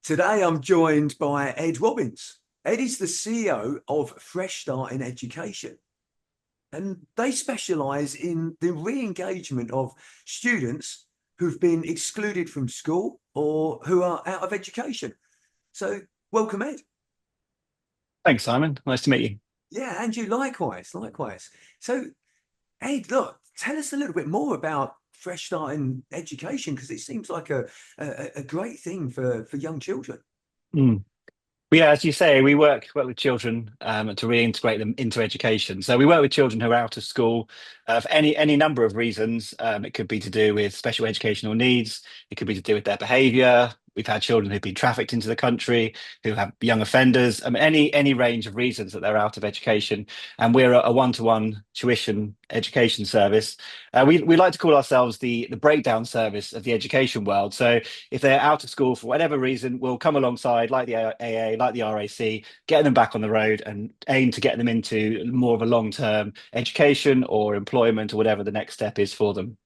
Today, I'm joined by Ed Robbins. Ed is the CEO of Fresh Start in Education, and they specialize in the re-engagement of students who've been excluded from school or who are out of education. So, welcome, Ed. Thanks, Simon. Nice to meet you. Yeah, and you likewise, likewise. So, Ed, look, tell us a little bit more about Fresh Start in Education because it seems like a great thing for young children. Mm. Well, yeah, as you say, we work with children to reintegrate them into education. So we work with children who are out of school for any number of reasons. It could be to do with special educational needs. It could be to do with their behaviour. We've had children who've been trafficked into the country, who have young offenders. I mean, any range of reasons that they're out of education. And we're a one-to-one tuition education service. We like to call ourselves the breakdown service of the education world. So if they're out of school for whatever reason, we'll come alongside, like the AA, like the RAC, get them back on the road and aim to get them into more of a long-term education or employment or whatever the next step is for them.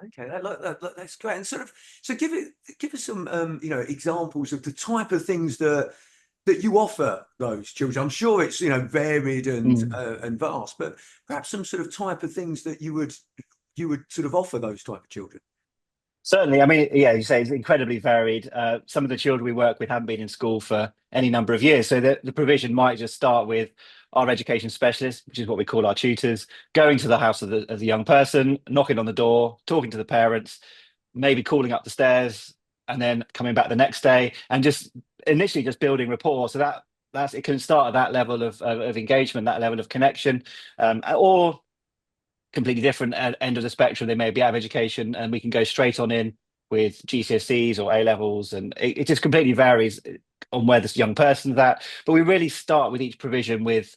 Okay, that's great. And sort of, so give us some examples of the type of things that you offer those children. I'm sure it's varied Mm. and vast, but perhaps some sort of type of things that you would sort of offer those type of children. Certainly. I mean, yeah, you say it's incredibly varied. Some of the children we work with haven't been in school for any number of years. So the provision might just start with our education specialist, which is what we call our tutors, going to the house of the young person, knocking on the door, talking to the parents, maybe calling up the stairs, and then coming back the next day and just initially just building rapport. So that's it can start at that level of engagement, that level of connection, or completely different end of the spectrum. They may be out of education, and we can go straight on in with GCSEs or A levels, and it just completely varies on where this young person's at. But we really start with each provision with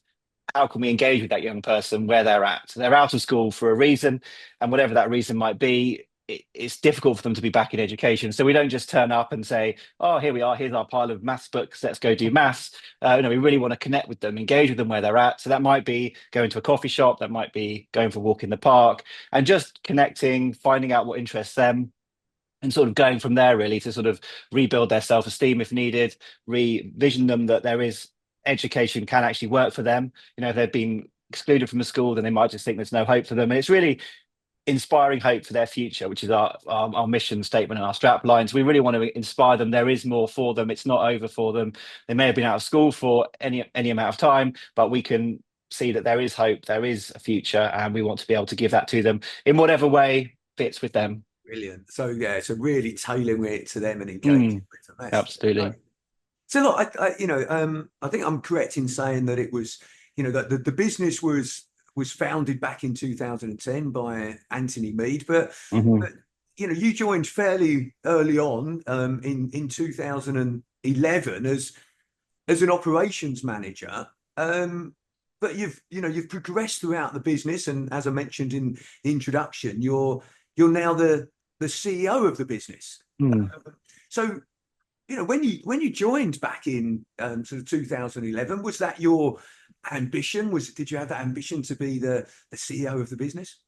how can we engage with that young person where they're at. So they're out of school for a reason, and whatever that reason might be, it's difficult for them to be back in education. So we don't just turn up and say, "Oh, here we are. Here's our pile of maths books. Let's go do maths." We really want to connect with them, engage with them where they're at. So that might be going to a coffee shop, that might be going for a walk in the park, and just connecting, finding out what interests them, and sort of going from there really to sort of rebuild their self-esteem if needed, revision them that there is education can actually work for them. If they've been excluded from a school, then they might just think there's no hope for them. And it's really inspiring hope for their future, which is our mission statement and our strap lines. We really want to inspire them. There is more for them. It's not over for them. They may have been out of school for any amount of time, but we can see that there is hope, there is a future, and we want to be able to give that to them in whatever way fits with them. Brilliant. So yeah, so really tailoring it to them and engaging Mm, with them. That's great. absolutely. So look, I think I'm correct in saying that it was, that the business was founded back in 2010 by Anthony Mead, but Hmm. you joined fairly early on in 2011 as an operations manager. But you've progressed throughout the business, and as I mentioned in the introduction, you're now the CEO of the business. Mm. Um, so when you joined back in sort of 2011, was that your ambition? Did you have that ambition to be the CEO of the business?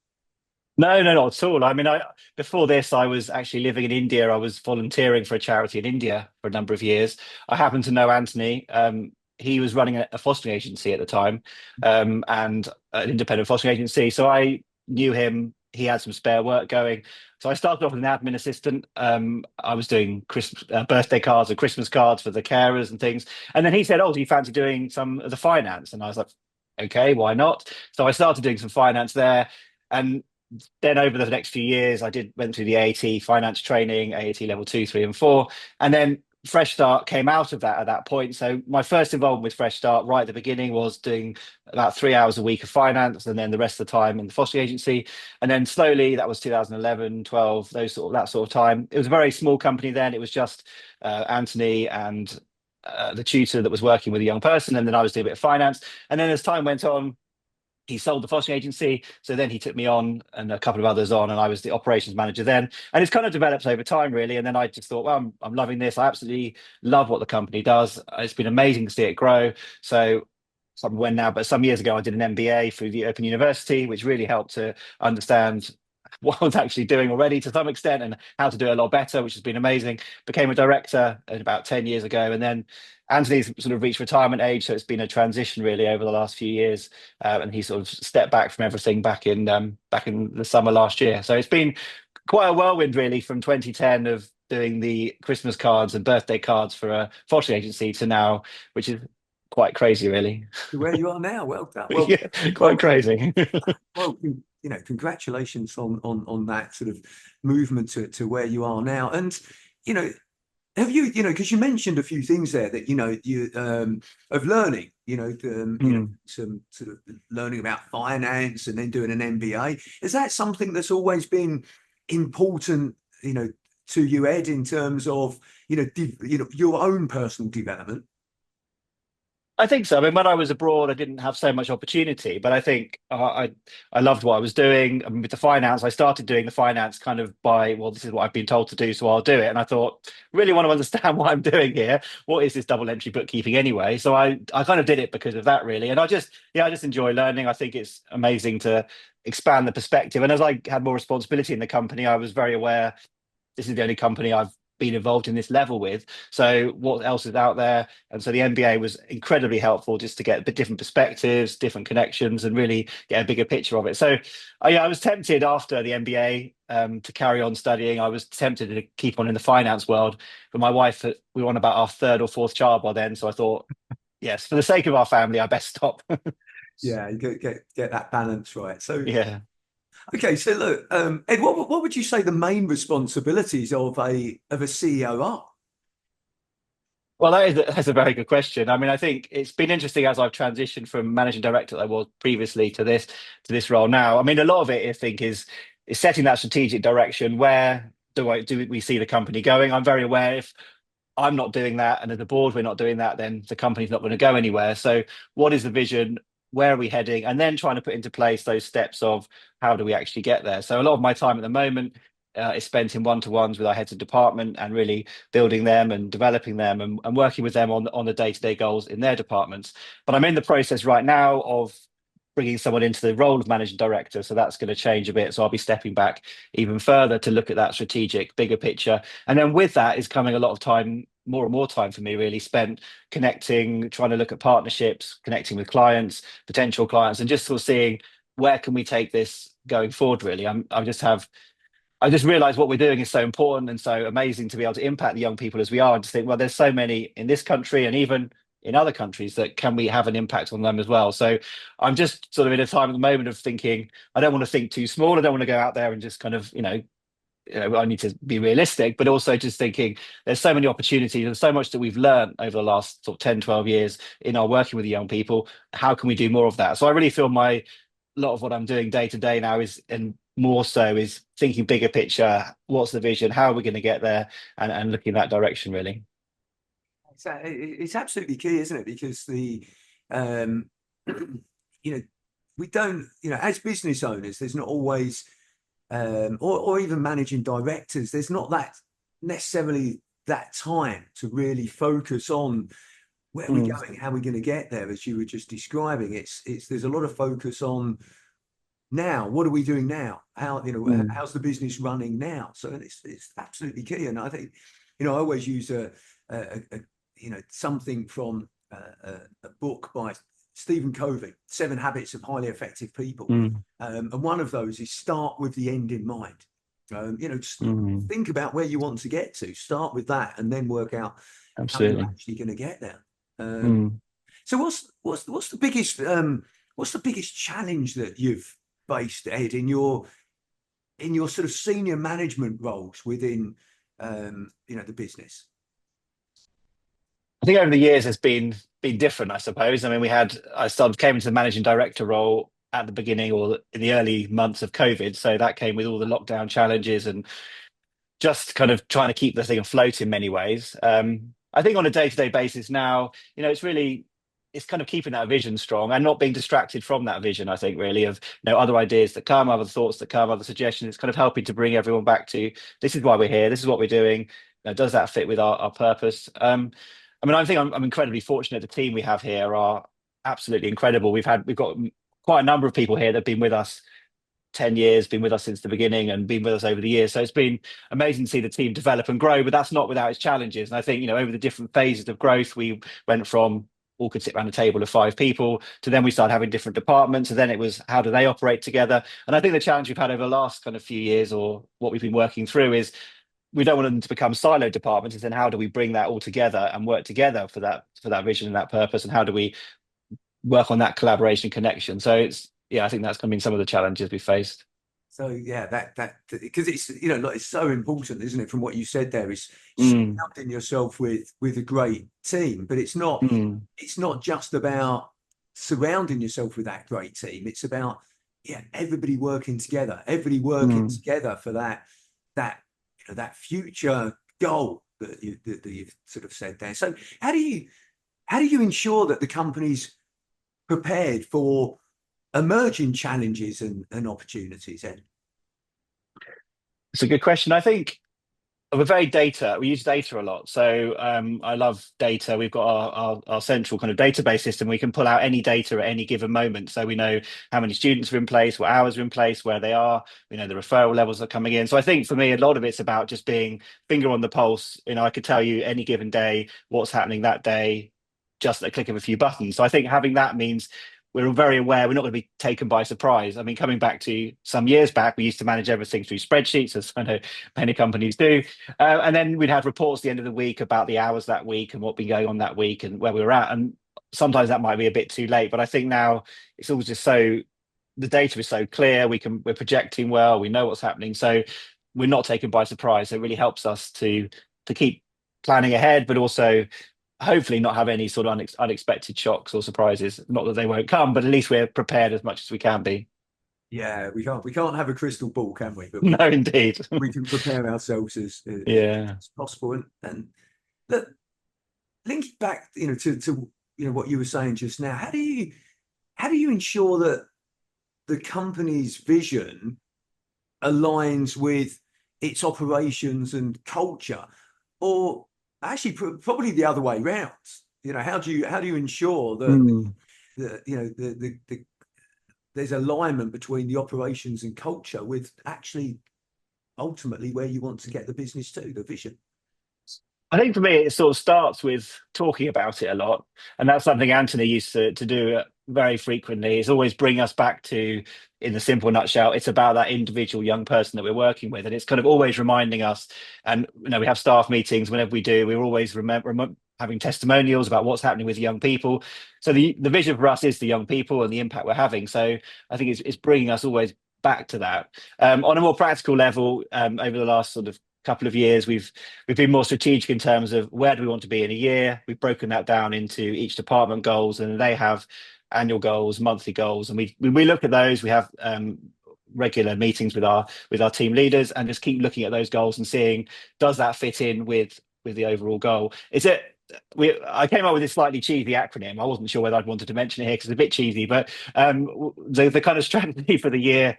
No, no, not at all. I mean, before this, I was actually living in India. I was volunteering for a charity in India for a number of years. I happened to know Anthony. He was running a fostering agency at the time, and an independent fostering agency. So I knew him. He had some spare work going. So I started off as an admin assistant. I was doing Christmas birthday cards and Christmas cards for the carers and things. And then he said, "Oh, do you fancy doing some of the finance?" And I was like, "Okay, why not?" So I started doing some finance there. And then over the next few years, went through the AAT finance training, AAT level 2, 3, and 4, and then Fresh Start came out of that at that point. So my first involvement with Fresh Start right at the beginning was doing about 3 hours a week of finance, and then the rest of the time in the fostering agency. And then slowly, that was 2011, 12, that sort of time. It was a very small company then. It was just Anthony and the tutor that was working with a young person, and then I was doing a bit of finance. And then as time went on, he sold the fostering agency. So then he took me on and a couple of others on, and I was the operations manager then. And it's kind of developed over time, really. And then I just thought, well, I'm loving this. I absolutely love what the company does. It's been amazing to see it grow. So when now, but some years ago, I did an MBA through the Open University, which really helped to understand what I was actually doing already to some extent and how to do it a lot better, which has been amazing. Became a director about 10 years ago. And then Anthony's sort of reached retirement age. So it's been a transition really over the last few years. And he sort of stepped back from everything back in the summer last year. So it's been quite a whirlwind really from 2010 of doing the Christmas cards and birthday cards for a fostering agency to now, which is quite crazy really. To where you are now. Well done. Well, Yeah, well, quite crazy. well, congratulations on that sort of movement to where you are now. And you know, have because you mentioned a few things there that you of learning, Mm. some sort of learning about finance and then doing an MBA. Is that something that's always been important, to you, Ed, in terms of your own personal development? I think so. I mean, when I was abroad, I didn't have so much opportunity, but I think I loved what I was doing. I mean, with the finance, I started doing the finance kind of by, well, this is what I've been told to do, so I'll do it. And I thought, really want to understand what I'm doing here. What is this double entry bookkeeping anyway? So I kind of did it because of that, really. And I just enjoy learning. I think it's amazing to expand the perspective. And as I had more responsibility in the company, I was very aware this is the only company I've been involved in this level with. So what else is out there? And so the MBA was incredibly helpful just to get a bit different perspectives, different connections, and really get a bigger picture of it. So I was tempted after the MBA to carry on studying. I was tempted to keep on in the finance world, but my wife, we were on about our third or fourth child by then. So I thought, yes, for the sake of our family, I best stop. Yeah, you get that balance right. So Yeah. okay, so look, Ed, what would you say the main responsibilities of a CEO are? Well, that's a very good question. I mean, I think it's been interesting as I've transitioned from managing director that I was previously to this role now. I mean, a lot of it I think is setting that strategic direction. Where do we see the company going? I'm very aware if I'm not doing that, and as a board we're not doing that, then the company's not going to go anywhere. So, what is the vision? Where are we heading? And then trying to put into place those steps of how do we actually get there. So, a lot of my time at the moment is spent in one-to-ones with our heads of department and really building them and developing them and working with them on the day-to-day goals in their departments. But I'm in the process right now of bringing someone into the role of managing director. So that's going to change a bit. So I'll be stepping back even further to look at that strategic, bigger picture. And then with that is coming a lot of time, more and more time for me really spent connecting, trying to look at partnerships, connecting with clients, potential clients, and just sort of seeing where can we take this going forward, really. I just realized what we're doing is so important and so amazing to be able to impact the young people as we are, and just think, well, there's so many in this country and even in other countries that can we have an impact on them as well. So I'm just sort of in a time at the moment of thinking, I don't want to think too small. I don't want to go out there and just kind of, I need to be realistic, but also just thinking there's so many opportunities and so much that we've learned over the last sort of 10, 12 years in our working with the young people. How can we do more of that? So I really feel a lot of what I'm doing day to day now is, and more so, is thinking bigger picture. What's the vision? How are we going to get there? And looking in that direction, really. It's absolutely key, isn't it? Because um, you know, we don't, as business owners, there's not always, or even managing directors, there's not that necessarily that time to really focus on where we're Mm, going, how we're going to get there, as you were just describing. There's a lot of focus on now. What are we doing now? mm, How's the business running now? So it's absolutely key. And I think, I always use a something from a book by Stephen Covey, Seven Habits of Highly Effective People. mm, And one of those is start with the end in mind. Just mm. think about where you want to get to, start with that, and then work out how you're Absolutely. actually going to get there. Mm. So what's the biggest challenge that you've faced, Ed, in your sort of senior management roles within the business? I think over the years has been different, I suppose. I mean, came into the managing director role at the beginning or in the early months of COVID. So that came with all the lockdown challenges and just kind of trying to keep the thing afloat in many ways. I think on a day-to-day basis now, it's kind of keeping that vision strong and not being distracted from that vision. I think really of other ideas that come, other thoughts that come, other suggestions. It's kind of helping to bring everyone back to this is why we're here. This is what we're doing. Does that fit with our purpose? I mean, I think I'm incredibly fortunate. The team we have here are absolutely incredible. We've got quite a number of people here that have been with us 10 years, been with us since the beginning and been with us over the years. So it's been amazing to see the team develop and grow, but that's not without its challenges. And I think, over the different phases of growth, we went from all could sit around a table of 5 people to then we started having different departments. And then it was, how do they operate together? And I think the challenge we've had over the last kind of few years, or what we've been working through, is we don't want them to become siloed departments. And then how do we bring that all together and work together for that vision and that purpose? And how do we work on that collaboration connection? So it's, I think that's going to be some of the challenges we faced. So yeah, that because it's like it's so important, isn't it? From what you said there, is Mm, surrounding yourself with a great team, but it's not mm, just about surrounding yourself with that great team. It's about everybody working together, mm. for that future goal that you've sort of said there. So how do you ensure that the company's prepared for emerging challenges and opportunities, Ed? It's a good question. I think we use data a lot. So I love data. We've got our central kind of database system. We can pull out any data at any given moment. So we know how many students are in place, what hours are in place, where they are. We know the referral levels are coming in. So I think for me, a lot of it's about just being finger on the pulse. I could tell you any given day what's happening that day, just at a click of a few buttons. So I think having that means we're very aware we're not going to be taken by surprise. I mean, coming back to some years back, we used to manage everything through spreadsheets, as I know many companies do. And then we'd have reports at the end of the week about the hours that week and what been going on that week and where we were at. And sometimes that might be a bit too late. But I think now it's all just the data is so clear, we're projecting well, we know what's happening. So we're not taken by surprise. So it really helps us to keep planning ahead, but also hopefully not have any sort of unexpected shocks or surprises. Not that they won't come, but at least we're prepared as much as we can be. Yeah, we can't have a crystal ball, can we? But No, indeed. we can prepare ourselves Yeah. as possible. And look, link it back, to what you were saying just now. How do you ensure that the company's vision aligns with its operations and culture, or actually probably the other way around? How do you ensure that Mm. there's alignment between the operations and culture with actually ultimately where you want to get the business to, the vision? I think for me, it sort of starts with talking about it a lot. And that's something Anthony used to do very frequently, is always bring us back to, in the simple nutshell, it's about that individual young person that we're working with. And it's kind of always reminding us. And, we have staff meetings whenever we do, we're always having testimonials about what's happening with young people. So the vision for us is the young people and the impact we're having. So I think it's bringing us always back to that. On a more practical level, over the last sort of couple of years, we've been more strategic in terms of where do we want to be in a year. We've broken that down into each department goals, and they have annual goals, monthly goals, and we look at those. We have regular meetings with our team leaders and just keep looking at those goals and seeing, does that fit in with the overall goal? I came up with this slightly cheesy acronym. I wasn't sure whether I'd wanted to mention it here because it's a bit cheesy, but the kind of strategy for the year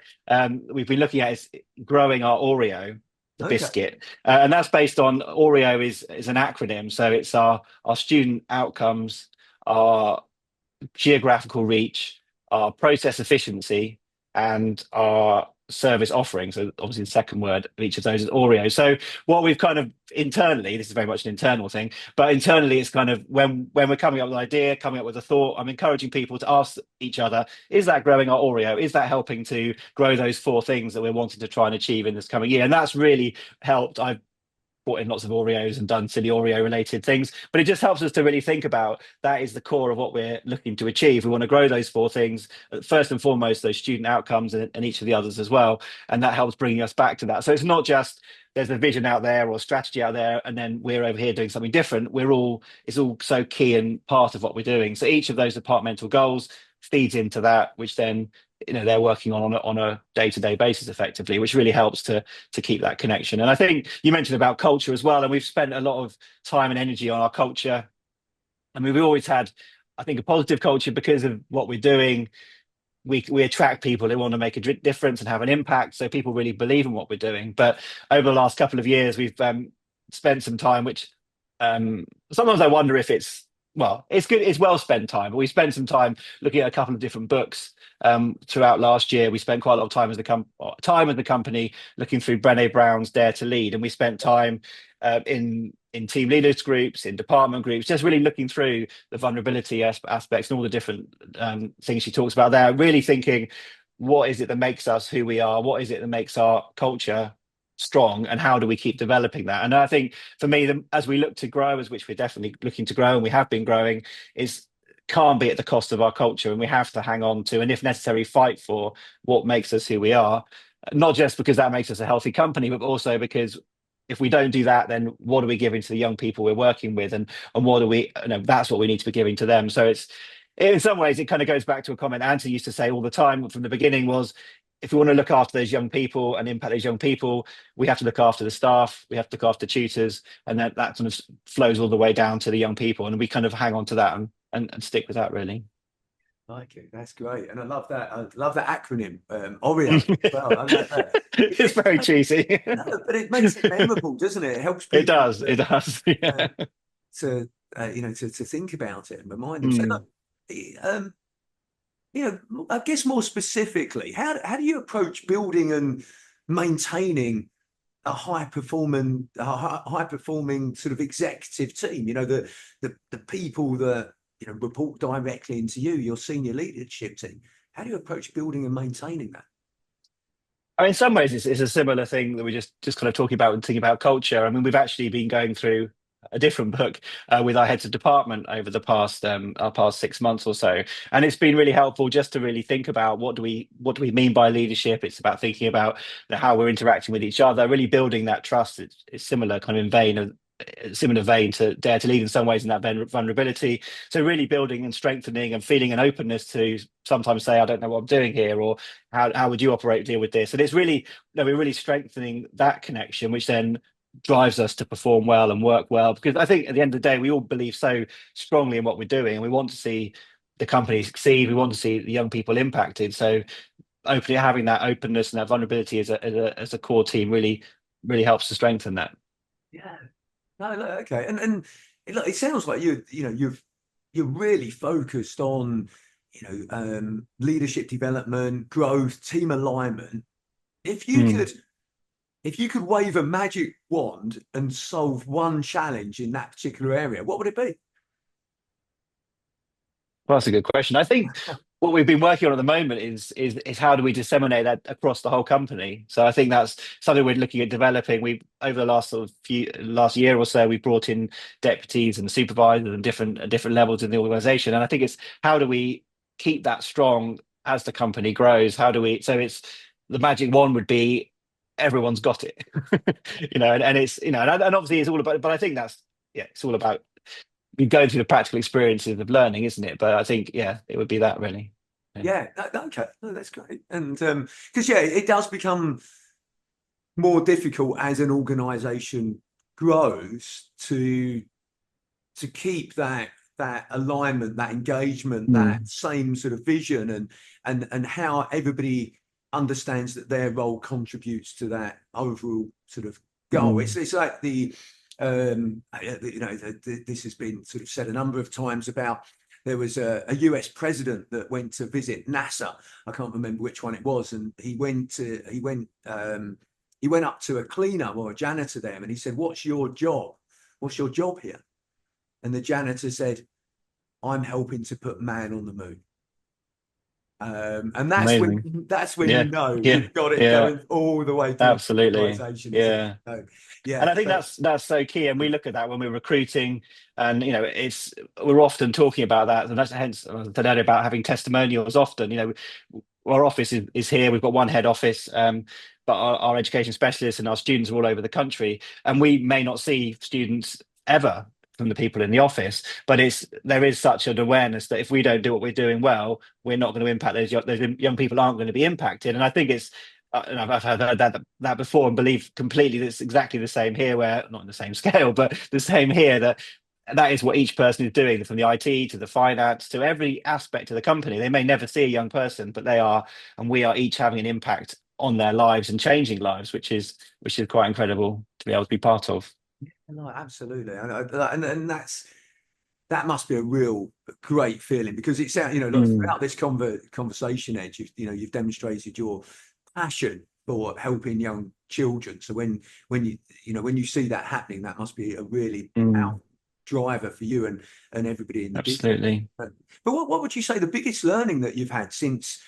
we've been looking at is growing our OREO, the Okay. biscuit, and that's based on OREO is an acronym. So it's our student outcomes, our geographical reach, our process efficiency, and our service offering. So obviously the second word of each of those is OREO. So what we've kind of internally, this is very much an internal thing, but internally it's kind of when we're coming up with an idea, coming up with a thought, I'm encouraging people to ask each other, is that growing our OREO? Is that helping to grow those 4 things that we're wanting to try and achieve in this coming year? And that's really helped. I've bought in lots of Oreos and done silly Oreo related things, but it just helps us to really think about that is the core of what we're looking to achieve. We want to grow those 4 things, first and foremost, those student outcomes and each of the others as well. And that helps bringing us back to that. So it's not just there's a vision out there or strategy out there, and then we're over here doing something different. It's all so key and part of what we're doing. So each of those departmental goals feeds into that, which then they're working on a day-to-day basis effectively, which really helps to keep that connection. And I think you mentioned about culture as well, and we've spent a lot of time and energy on our culture. I mean, we've always had, I think, a positive culture because of what we're doing. We attract people who want to make a difference and have an impact, so people really believe in what we're doing. But over the last couple of years, we've spent some time, which sometimes I wonder if it's well, it's good. It's well spent time. But we spent some time looking at a couple of different books throughout last year. We spent quite a lot of time as the company looking through Brené Brown's Dare to Lead, and we spent time in team leaders groups, in department groups, just really looking through the vulnerability aspects and all the different things she talks about there. Really thinking, what is it that makes us who we are? What is it that makes our culture strong, and how do we keep developing that? And I think for me, as we look to grow, as which we're definitely looking to grow, and we have been growing, is can't be at the cost of our culture, and we have to hang on to, and if necessary, fight for what makes us who we are. Not just because that makes us a healthy company, but also because if we don't do that, then what are we giving to the young people we're working with, and what do we, that's what we need to be giving to them. So it's, in some ways, it kind of goes back to a comment Anthony used to say all the time from the beginning was, if we want to look after those young people and impact those young people, we have to look after the staff, we have to look after tutors, and that sort of flows all the way down to the young people. And we kind of hang on to that and stick with that, really. Like it. That's great. And I love that. I love that acronym, OREO. Well, I love that. It's very cheesy. No, but it makes it memorable, doesn't it? It helps It people does. It does. Yeah. to to think about it and remind them. So, Mm. look, I guess more specifically, how do you approach building and maintaining a high performing sort of executive team? The people that report directly into you, your senior leadership team. How do you approach building and maintaining that? I mean, in some ways, it's a similar thing that we just kind of talking about and thinking about culture. I mean, we've actually been going through a different book with our heads of department over the past our past 6 months or so, and it's been really helpful just to really think about what do we mean by leadership. It's about thinking about how we're interacting with each other, really building that trust. It's similar kind of in vein of similar vein to Dare to Lead in some ways in that vulnerability. So really building and strengthening and feeling an openness to sometimes say, I don't know what I'm doing here, or how would you deal with this? And it's really, we're really strengthening that connection, which then drives us to perform well and work well. Because I think at the end of the day, we all believe so strongly in what we're doing, and we want to see the company succeed. We want to see the young people impacted. So openly having that openness and that vulnerability as a core team really helps to strengthen that. Yeah. No, okay. And it sounds like you're really focused on leadership development, growth, team alignment. If you Mm. could if you could wave a magic wand and solve one challenge in that particular area, what would it be? Well, that's a good question. I think what we've been working on at the moment is how do we disseminate that across the whole company. So I think that's something we're looking at developing. We over the last year or so, we brought in deputies and supervisors and different levels in the organisation. And I think it's how do we keep that strong as the company grows? How do we? So it's the magic wand would be everyone's got it, and it's and obviously it's all about. But I think that's it's all about be going through the practical experiences of learning, isn't it? But I think, it would be that really. Yeah, okay, no, that's great. And because it does become more difficult as an organization grows to keep that alignment, that engagement, that same sort of vision, and how everybody understands that their role contributes to that overall sort of goal. It's like this has been sort of said a number of times about there was a US president that went to visit NASA. I can't remember which one it was, and he went up to a cleaner or a janitor there, and he said, "What's your job? What's your job here?" And the janitor said, "I'm helping to put man on the moon." And that's Amazing. when Yeah, you've got it going all the way through absolutely. the organisation. Yeah. So, And I think that's so key. And we look at that when we're recruiting, and we're often talking about that, and that's hence I said earlier about having testimonials. Often, our office is here. We've got one head office, but our education specialists and our students are all over the country, and we may not see students ever from the people in the office, but there is such an awareness that if we don't do what we're doing well, we're not going to impact those young people aren't going to be impacted. And I think it's and I've heard that before and believe completely that it's exactly the same here, where not in the same scale, but the same here, that is what each person is doing, from the IT to the finance to every aspect of the company. They may never see a young person, but we are each having an impact on their lives and changing lives, which is quite incredible to be able to be part of. no, absolutely, and that must be a real great feeling, because it's out, like throughout this conversation, Ed, you've demonstrated your passion for helping young children. So when you see that happening, that must be a really powerful driver for you and everybody in the business. Absolutely. But what would you say the biggest learning that you've had since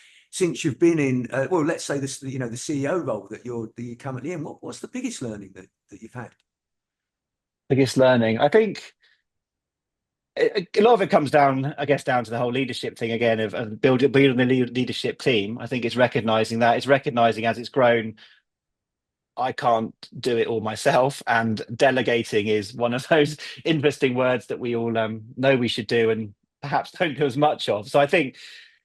you've been in, well, let's say this, the CEO role that you're currently in? What's the biggest learning that you've had? Biggest learning, I think a lot of it comes down, I guess, down to the whole leadership thing again of building a leadership team. I think it's recognizing as it's grown, I can't do it all myself, and delegating is one of those interesting words that we all know we should do and perhaps don't do as much of. So I think,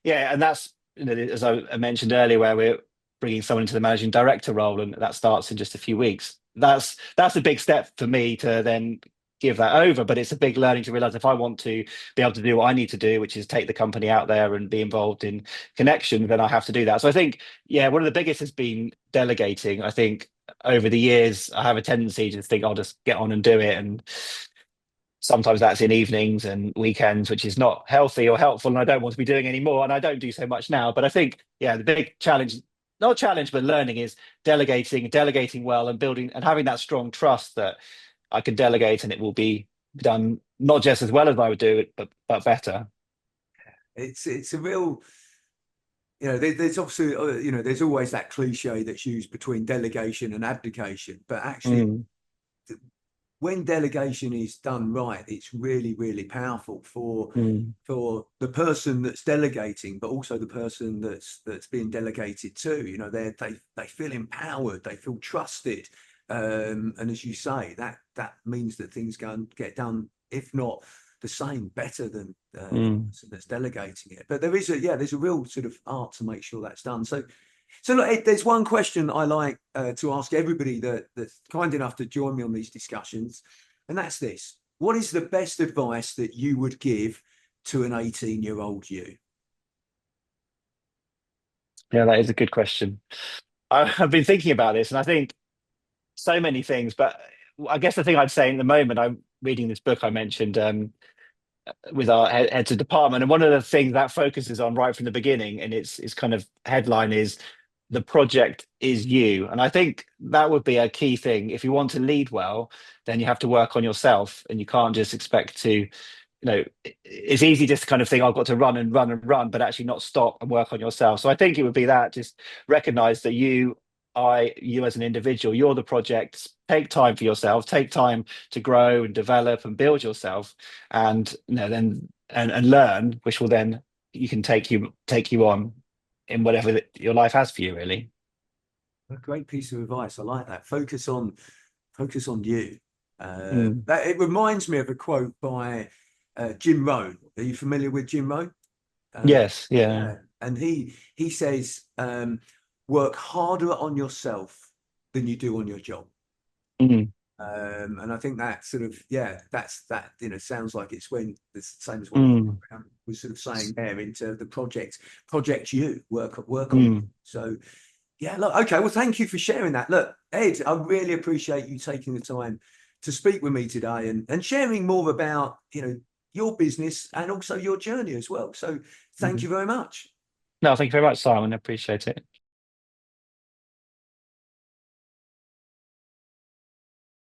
yeah, and that's, as I mentioned earlier, where we're bringing someone into the managing director role, and that starts in just a few weeks. That's a big step for me to then give that over, but it's a big learning to realize if I want to be able to do what I need to do, which is take the company out there and be involved in connection, then I have to do that. So I think, yeah, one of the biggest has been delegating. I think over the years, I have a tendency to think I'll just get on and do it, and sometimes that's in evenings and weekends, which is not healthy or helpful, and I don't want to be doing anymore, and I don't do so much now. But I think, yeah, the big challenge, not challenge, but learning, is delegating well, and building and having that strong trust that I can delegate and it will be done not just as well as I would do it, but better. It's a real, there's obviously, there's always that cliche that's used between delegation and abdication, but actually when delegation is done right, it's really, really powerful for the person that's delegating, but also the person that's being delegated to. They feel empowered, they feel trusted, and as you say, that means that things get done, if not the same, better than the person that's delegating it. But there's a real sort of art to make sure that's done. So look, Ed, there's one question I like to ask everybody that's kind enough to join me on these discussions, and that's this: what is the best advice that you would give to an 18-year-old you? Yeah, that is a good question. I've been thinking about this, and I think so many things, but I guess the thing I'd say in the moment, I'm reading this book I mentioned with our heads of department, and one of the things that focuses on right from the beginning, and its kind of headline is "The project is you." And I think that would be a key thing. If you want to lead well, then you have to work on yourself, and you can't just expect to, it's easy just to kind of think, I've got to run and run and run, but actually not stop and work on yourself. So I think it would be that, just recognize that you as an individual, you're the project. Take time for yourself, take time to grow and develop and build yourself, and then and learn, which will then you can take you on in whatever your life has for you, really. A great piece of advice. I like that. Focus on you. That it reminds me of a quote by Jim Rohn. Are you familiar with Jim Rohn? Yes, yeah. And he says, work harder on yourself than you do on your job. And I think that sort of, sounds like it's when the same as what was sort of saying there, into the project you work on. So yeah, look, okay, well, thank you for sharing that. Look, Ed, I really appreciate you taking the time to speak with me today and sharing more about your business and also your journey as well. So thank you very much. No, thank you very much, Simon. I appreciate it.